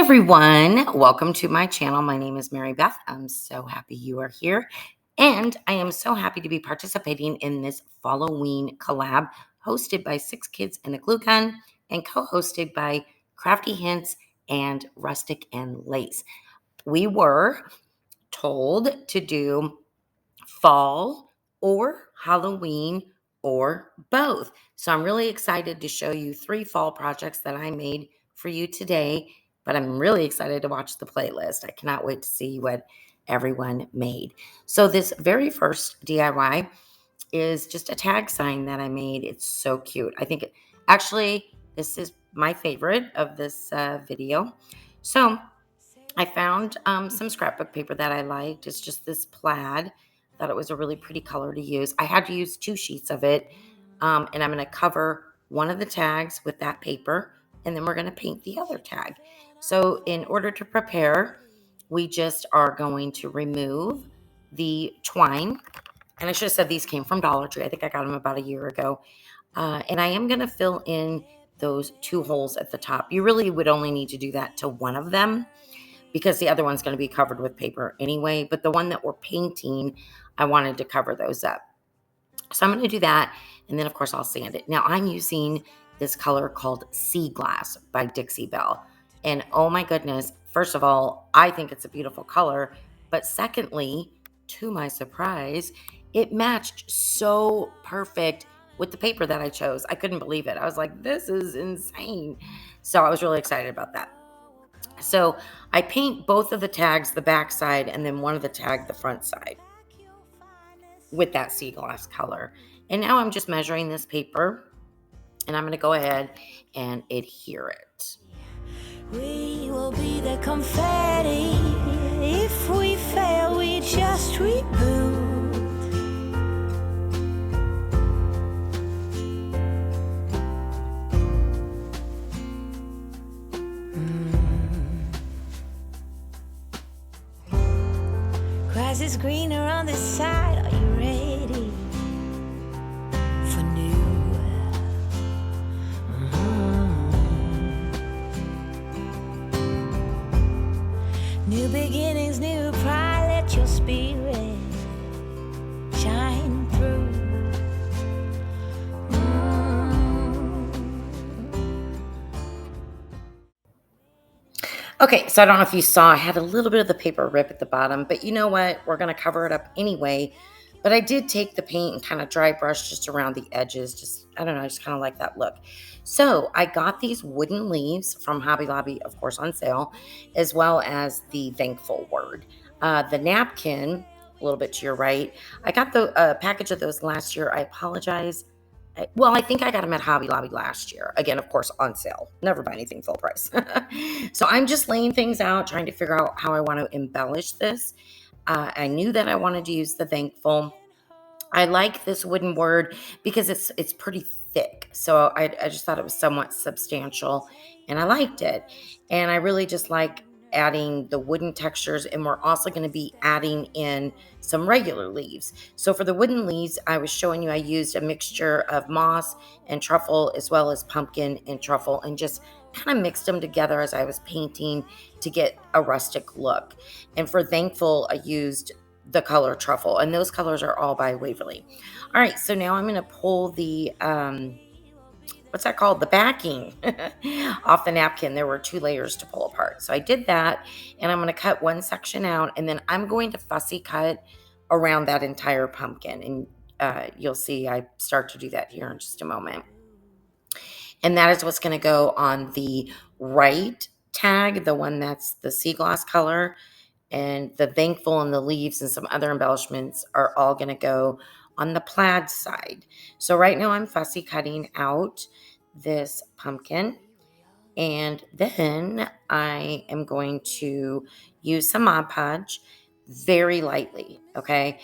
everyone, welcome to my channel. My name is Mary Beth. I'm so happy you are here, and I am so happy to be participating in this Halloween collab hosted by Six Kids and a Glue Gun and co-hosted by Crafty Hints and Rustic Lace. We were told to do fall or Halloween or both. So I'm really excited to show you 3 fall projects that I made for you today, but I'm really excited to watch the playlist. I cannot wait to see what everyone made. So this very first DIY is just a tag sign that I made. It's so cute. I think actually this is my favorite of this video. So I found some scrapbook paper that I liked. It's just this plaid. Thought it was a really pretty color to use. I had to use 2 sheets of it, and I'm going to cover one of the tags with that paper, and then we're going to paint the other tag. So in order to prepare, we just are going to remove the twine. And I should have said these came from Dollar Tree. I think I got them about a year ago. And I am going to fill in those 2 holes at the top. You really would only need to do that to one of them, because the other one's going to be covered with paper anyway. But the one that we're painting, I wanted to cover those up. So I'm going to do that. And then, of course, I'll sand it. Now, I'm using this color called Sea Glass by Dixie Belle. And oh my goodness, first of all, I think it's a beautiful color. But secondly, to my surprise, it matched so perfect with the paper that I chose. I couldn't believe it. I was like, this is insane. So I was really excited about that. So I paint both of the tags, the back side, and then one of the tag, the front side, with that sea glass color. And now I'm just measuring this paper, and I'm going to go ahead and adhere it. We will be the confetti. If we fail, we just reboot. Grass is greener on this side. Are you ready for new? New beginnings, new pride. Let your spirit shine through. Okay, so I don't know if you saw, I had a little bit of the paper rip at the bottom, but you know what? We're going to cover it up anyway. But I did take the paint and kind of dry brush just around the edges. Just, I don't know, I just kind of like that look. So I got these wooden leaves from Hobby Lobby, of course, on sale, as well as the thankful word. The napkin, a little bit to your right. I got the package of those last year. I apologize. I think I got them at Hobby Lobby last year. Again, of course, on sale. Never buy anything full price. So I'm just laying things out, trying to figure out how I want to embellish this. I knew that I wanted to use the thankful. I like this wooden word because it's pretty thick. So I just thought it was somewhat substantial, and I liked it. And I really just like adding the wooden textures, and we're also going to be adding in some regular leaves. So for the wooden leaves, I was showing you I used a mixture of moss and truffle, as well as pumpkin and truffle, and just kind of mixed them together as I was painting to get a rustic look. And for thankful, I used the color truffle, and those colors are all by Waverly. All right, so now I'm going to pull the what's that called, the backing off the napkin. There were 2 layers to pull apart, so I did that, and I'm going to cut one section out, and then I'm going to fussy cut around that entire pumpkin, and you'll see I start to do that here in just a moment. And that is what's going to go on the right tag, the one that's the sea glass color. And the thankful and the leaves and some other embellishments are all going to go on the plaid side. So right now I'm fussy cutting out this pumpkin. And then I am going to use some Mod Podge very lightly, okay?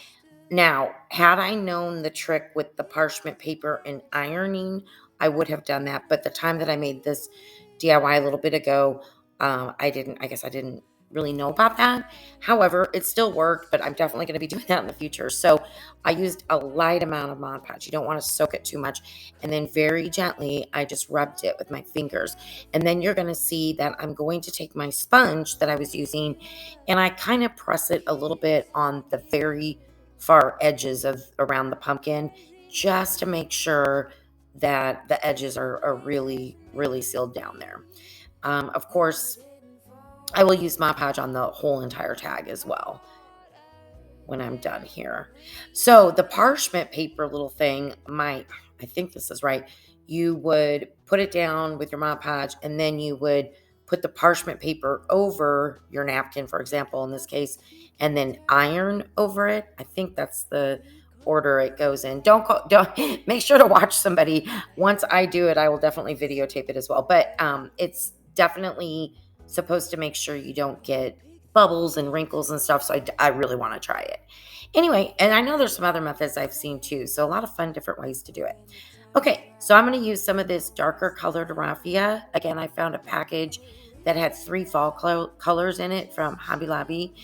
Now, had I known the trick with the parchment paper and ironing, I would have done that. But the time that I made this DIY a little bit ago, I didn't really know about that. However, it still worked, but I'm definitely going to be doing that in the future. So I used a light amount of Mod Podge. You don't want to soak it too much. And then very gently, I just rubbed it with my fingers. And then you're going to see that I'm going to take my sponge that I was using and I kind of press it a little bit on the very far edges of around the pumpkin just to make sure that the edges are really, really sealed down there. Of course, I will use Mod Podge on the whole entire tag as well when I'm done here. So the parchment paper little thing, I think this is right. You would put it down with your Mod Podge and then you would put the parchment paper over your napkin, for example, in this case, and then iron over it. I think that's the order it goes in. Don't make sure to watch somebody. Once I do it, I will definitely videotape it as well. But it's definitely supposed to make sure you don't get bubbles and wrinkles and stuff. So I really want to try it. Anyway, and I know there's some other methods I've seen too. So a lot of fun different ways to do it. Okay, so I'm going to use some of this darker colored raffia. Again, I found a package that had 3 fall colors in it from Hobby Lobby.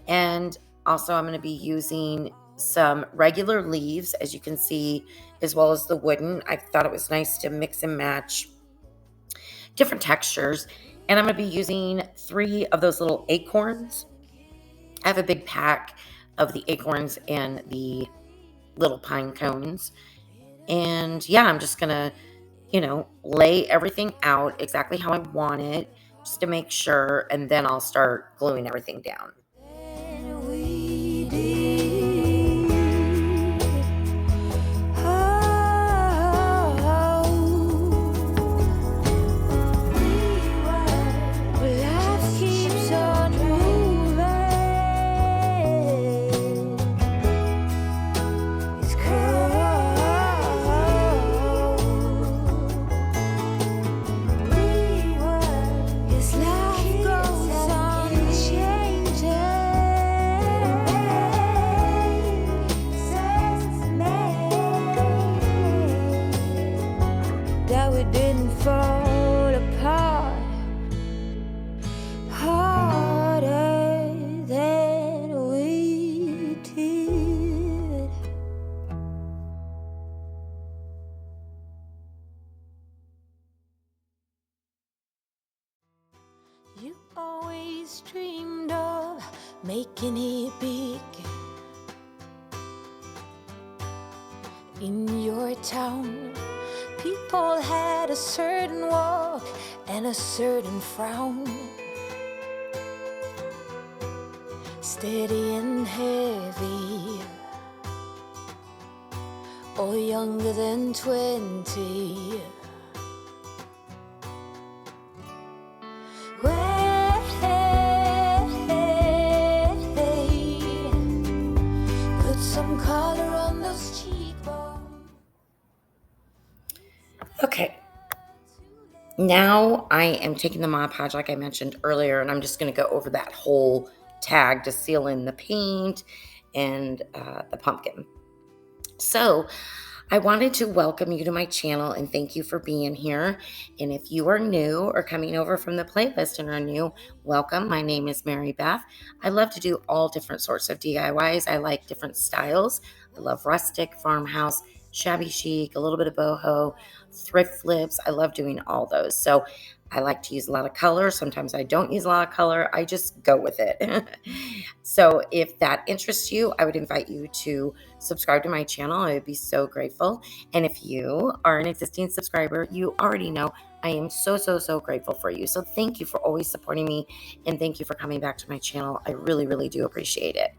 And also I'm going to be using some regular leaves, as you can see, as well as the wooden. I thought it was nice to mix and match different textures. And I'm going to be using 3 of those little acorns. I have a big pack of the acorns and the little pine cones. And yeah, I'm just going to, lay everything out exactly how I want it just to make sure. And then I'll start gluing everything down. You always dreamed of making it big in your town. People had a certain walk and a certain frown, steady and heavy, or younger than 20. Put some color on those cheekbones. Okay. Now I am taking the Mod Podge like I mentioned earlier, and I'm just going to go over that whole tag to seal in the paint and the pumpkin. So I wanted to welcome you to my channel and thank you for being here. And if you are new or coming over from the playlist and are new, welcome. My name is Mary Beth. I love to do all different sorts of DIYs. I like different styles. I love rustic, farmhouse, shabby chic, a little bit of boho, thrift flips. I love doing all those. So I like to use a lot of color. Sometimes I don't use a lot of color. I just go with it. So if that interests you, I would invite you to subscribe to my channel. I would be so grateful. And if you are an existing subscriber, you already know I am so, so, so grateful for you. So thank you for always supporting me. And thank you for coming back to my channel. I really, really do appreciate it.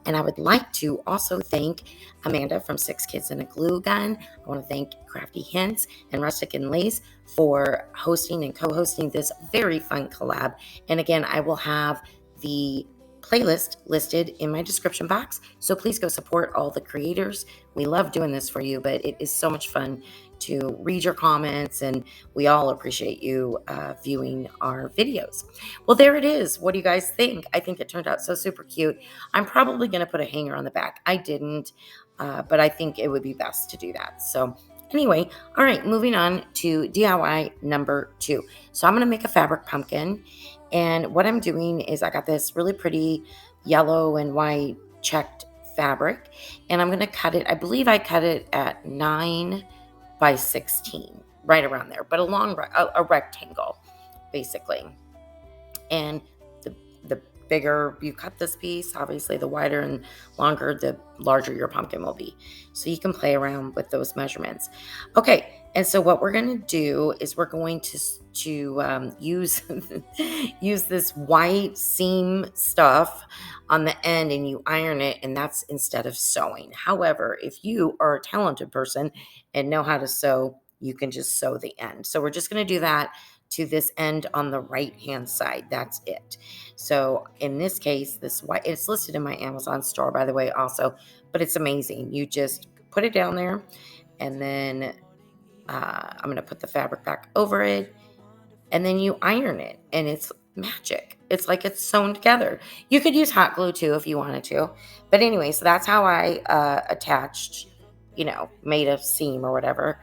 And I would like to also thank Amanda from 6 Kids and a Glue Gun. I want to thank Crafty Hints and Rustic Lace for hosting and co-hosting this very fun collab. And again, I will have the playlist listed in my description box. So please go support all the creators. We love doing this for you, but it is so much fun to read your comments, and we all appreciate you viewing our videos. Well, there it is. What do you guys think? I think it turned out so super cute. I'm probably going to put a hanger on the back. I didn't, but I think it would be best to do that. So anyway, all right, moving on to DIY number 2. So I'm going to make a fabric pumpkin. And what I'm doing is I got this really pretty yellow and white checked fabric, and I'm going to cut it. I believe I cut it at 9 by 16, right around there, but a rectangle, basically. And the bigger you cut this piece, obviously the wider and longer, the larger your pumpkin will be. So you can play around with those measurements. Okay, and so what we're going to do is we're going to use use this white seam stuff on the end, and you iron it, and that's instead of sewing. However, if you are a talented person and know how to sew, you can just sew the end. So we're just going to do that to this end on the right hand side. That's it. So in this case, this white, it's listed in my Amazon store, by the way, also, but it's amazing. You just put it down there, and then I'm going to put the fabric back over it, and then you iron it, and it's magic. It's like it's sewn together. You could use hot glue too if you wanted to. But anyway, so that's how I attached, made a seam or whatever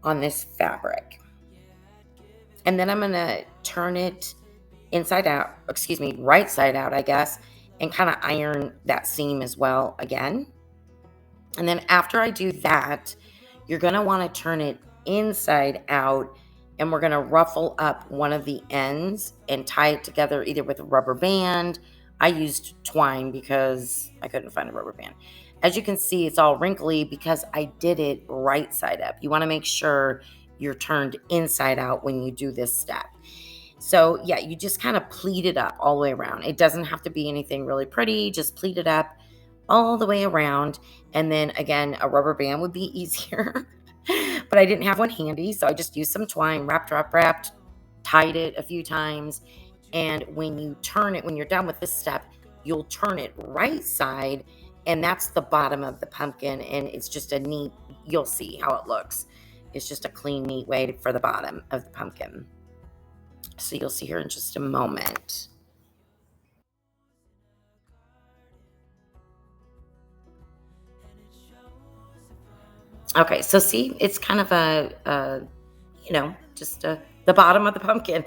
on this fabric. And then I'm going to turn it right side out, I guess, and kind of iron that seam as well again. And then after I do that, you're going to want to turn it inside out, and we're going to ruffle up one of the ends and tie it together either with a rubber band. I used twine because I couldn't find a rubber band. As you can see, it's all wrinkly because I did it right side up. You want to make sure you're turned inside out when you do this step. So yeah, you just kind of pleat it up all the way around. It doesn't have to be anything really pretty. Just pleat it up all the way around. And then again, a rubber band would be easier, but I didn't have one handy. So I just used some twine, wrapped, tied it a few times. And when you're done with this step, you'll turn it right side, and that's the bottom of the pumpkin. And it's just you'll see how it looks. It's just a clean, neat way for the bottom of the pumpkin. So you'll see here in just a moment. Okay, so see, it's kind of the bottom of the pumpkin.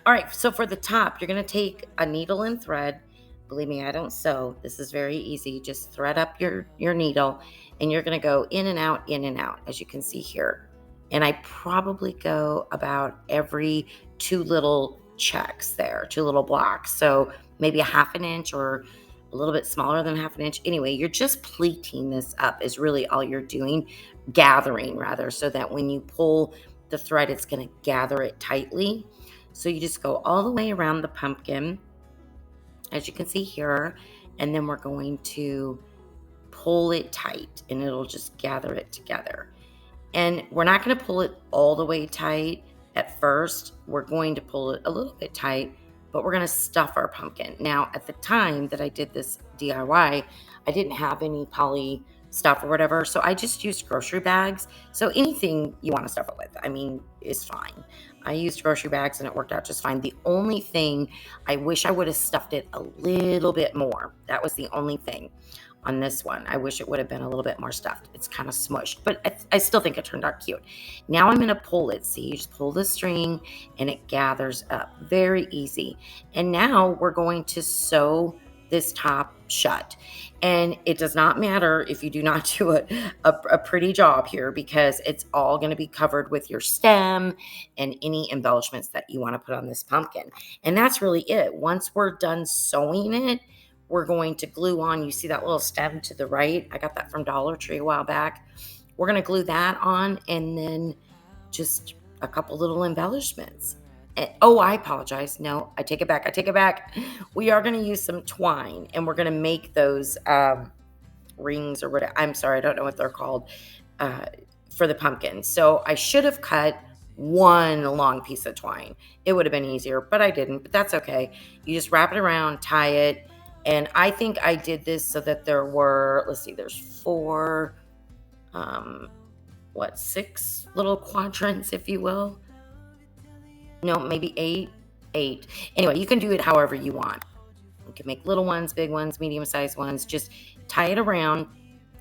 All right, so for the top, you're going to take a needle and thread. Believe me, I don't sew. This is very easy. Just thread up your needle, and you're going to go in and out, as you can see here. And I probably go about every two little checks there, two little blocks. So maybe a half an inch or a little bit smaller than half an inch. Anyway, you're just pleating this up is really all you're doing, gathering rather, so that when you pull the thread, it's going to gather it tightly. So you just go all the way around the pumpkin, as you can see here, and then we're going to pull it tight, and it'll just gather it together. And we're not going to pull it all the way tight at first. We're going to pull it a little bit tight, but we're going to stuff our pumpkin. Now, at the time that I did this DIY, I didn't have any poly stuff or whatever, so I just used grocery bags. So anything you want to stuff it with, is fine. I used grocery bags, and it worked out just fine. The only thing, I wish I would have stuffed it a little bit more. That was the only thing on this one. I wish it would have been a little bit more stuffed. It's kind of smushed, but I still think it turned out cute. Now I'm going to pull it. See, you just pull the string, and it gathers up. Very easy. And now we're going to sew this top shut. And it does not matter if you do not do a pretty job here, because it's all going to be covered with your stem and any embellishments that you want to put on this pumpkin. And that's really it. Once we're done sewing it, we're going to glue on. You see that little stem to the right? I got that from Dollar Tree a while back. We're going to glue that on, and then just a couple little embellishments. Oh, I apologize. No, I take it back. We are going to use some twine, and we're going to make those rings or whatever. I'm sorry, I don't know what they're called for the pumpkin. So I should have cut one long piece of twine. It would have been easier, but I didn't. But that's okay. You just wrap it around, tie it. And I think I did this so that there were, there's 4, 6 little quadrants, if you will. No, maybe 8. Anyway, you can do it however you want. You can make little ones, big ones, medium-sized ones. Just tie it around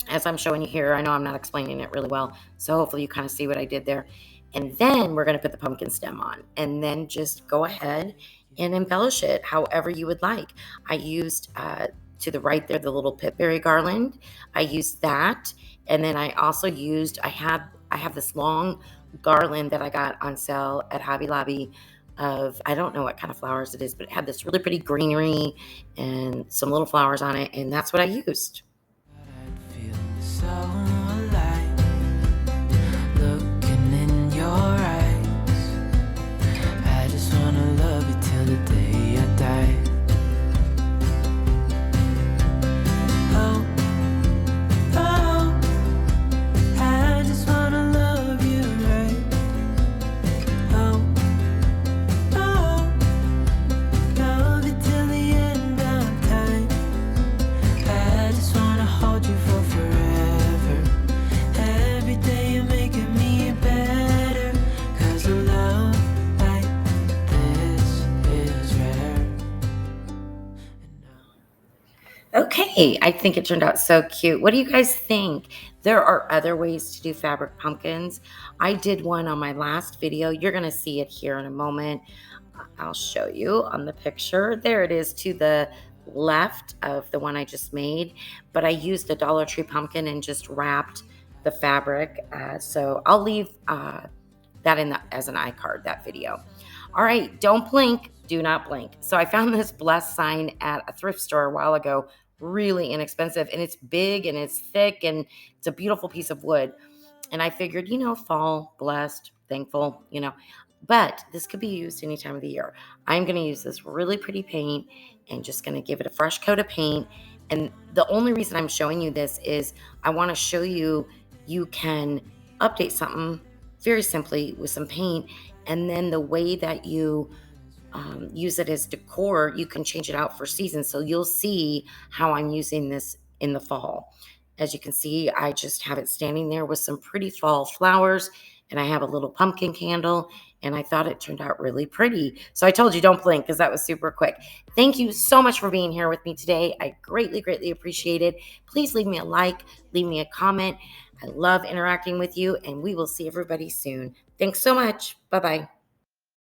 as I'm showing you here. I know I'm not explaining it really well, so hopefully you kind of see what I did there. And then we're going to put the pumpkin stem on, and then just go ahead and embellish it however you would like. I used to the right there the little pipberry garland. I used that, and then I also used I have this long garland that I got on sale at Hobby Lobby of, I don't know what kind of flowers it is, but it had this really pretty greenery and some little flowers on it, and that's what I used. I'd feel so alive, looking in your eyes. I just wanna love you till the day I die. Oh, oh, I just wanna love you right. Oh, oh, love you till the end of time. I just wanna hold you for forever. Every day you're making me better. 'Cause a love like this is rare. Okay, I think it turned out so cute. What do you guys think? There are other ways to do fabric pumpkins. I did one on my last video. You're going to see it here in a moment. I'll show you on the picture. There it is to the left of the one I just made. But I used a Dollar Tree pumpkin and just wrapped the fabric. So I'll leave that in as an iCard, that video. All right, don't blink. Do not blink. So I found this blessed sign at a thrift store a while ago, really inexpensive, and it's big and it's thick and it's a beautiful piece of wood. And I figured, fall, blessed, thankful, but this could be used any time of the year. I'm going to use this really pretty paint and just going to give it a fresh coat of paint. And the only reason I'm showing you this is I want to show you can update something very simply with some paint. And then the way that you use it as decor, you can change it out for seasons. So you'll see how I'm using this in the fall. As you can see, I just have it standing there with some pretty fall flowers, and I have a little pumpkin candle, and I thought it turned out really pretty. So I told you don't blink because that was super quick. Thank you so much for being here with me today. I greatly, greatly appreciate it. Please leave me a like, leave me a comment. I love interacting with you, and we will see everybody soon. Thanks so much. Bye-bye.